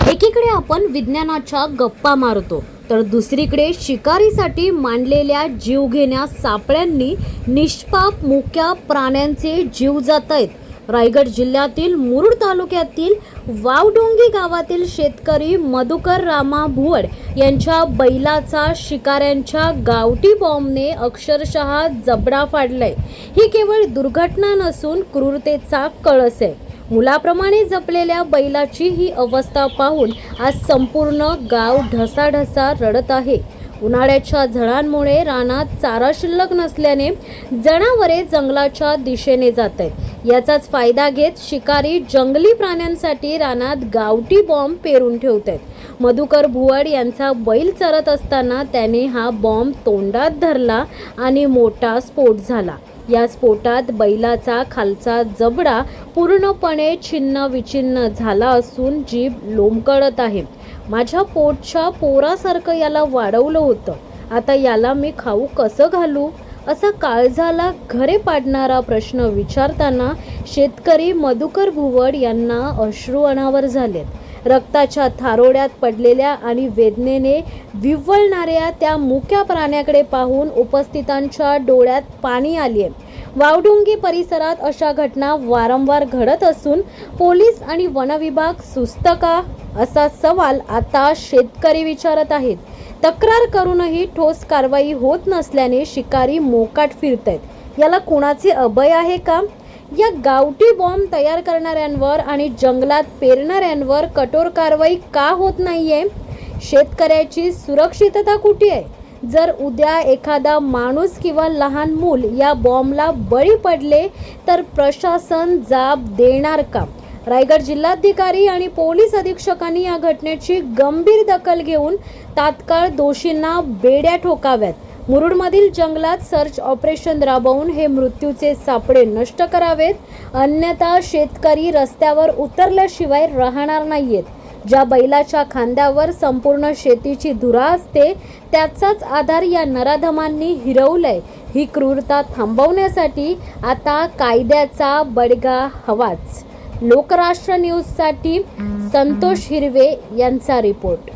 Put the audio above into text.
एकीकडे आपण विज्ञानाच्या गप्पा मारतो तर दुसरीकडे शिकारीसाठी मांडलेल्या जीवघेण्या सापळ्यांनी निष्पाप मुक्या प्राण्यांचे जीव जात आहेत. रायगड जिल्ह्यातील मुरुड तालुक्यातील वावडोंगी गावातील शेतकरी मधुकर रामा भुवड यांच्या बैलाचा शिकाऱ्यांच्या गावठी बॉम्बने अक्षरशः जबडा फाडलाय. ही केवळ दुर्घटना नसून क्रूरतेचा कळस आहे. मुलाप्रमाणे जपलेल्या बैलाची ही अवस्था पाहून आज संपूर्ण गाव ढसाढसा रडत आहे. उन्हाळ्याच्या झळांमुळे रानात चारा शिल्लक नसल्याने जनावरे जंगलाच्या दिशेने जात आहेत. याचाच फायदा घेत शिकारी जंगली प्राण्यांसाठी रानात गावठी बॉम्ब पेरून ठेवत आहेत. मधुकर भुवड यांचा बैल चरत असताना त्याने हा बॉम्ब तोंडात धरला आणि मोठा स्फोट झाला. या स्फोटात बैलाचा खालचा जबडा पूर्णपणे छिन्न विचिन्न झाला असून जीभ लोंबकळत आहे. माझ्या पोटच्या पोरासारखं याला वाढवलं होतं. आता याला मी खाऊ कसं घालू असा काळजाला घरे पाडणारा प्रश्न विचारताना शेतकरी मधुकर भुवड यांना अश्रू अनावर झालेत. रक्ताच्या थारोड्यात पडलेल्या आणि वेदनेने विव्हळणाऱ्या त्या मुक्या प्राण्याकडे पाहून उपस्थितांच्या डोळ्यात पाणी आले. वावडोंगी परिसरात अशा घटना वारंवार घडत असून पोलीस आणि वनविभाग सुस्त का असा सवाल आता शेतकरी विचारत आहेत. तक्रार करूनही ठोस कारवाई होत नसल्याने शिकारी मोकाट फिरतायत. याला कुणाचे अभय आहे का? या गावठी बॉम्ब तयार करणाऱ्यांवर आणि जंगलात पेरणाऱ्यांवर कठोर कारवाई का होत नाहीये? शेतकऱ्याची सुरक्षितता कुठे आहे? जर उद्या एखादा माणूस किंवा लहान मूल या बॉम्बला बळी पडले तर प्रशासन जाब देणार का? रायगड जिल्हाधिकारी आणि पोलीस अधीक्षकांनी या घटनेची गंभीर दखल घेऊन तात्काळ दोषींना बेड्या ठोकाव्यात. मुरुडमधील जंगलात सर्च ऑपरेशन राबवून हे मृत्यूचे सापळे नष्ट करावेत. अन्यथा शेतकरी रस्त्यावर उतरल्याशिवाय राहणार नाहीयेत. ज्या बैलाच्या खांद्यावर संपूर्ण शेतीची धुरा असते त्याचाच आधार या नराधमांनी हिरवलाय. ही क्रूरता थांबवण्यासाठी आता कायद्याचा बडगा हवाच. लोकराष्ट्र न्यूजसाठी संतोष हिरवे यांचा रिपोर्ट.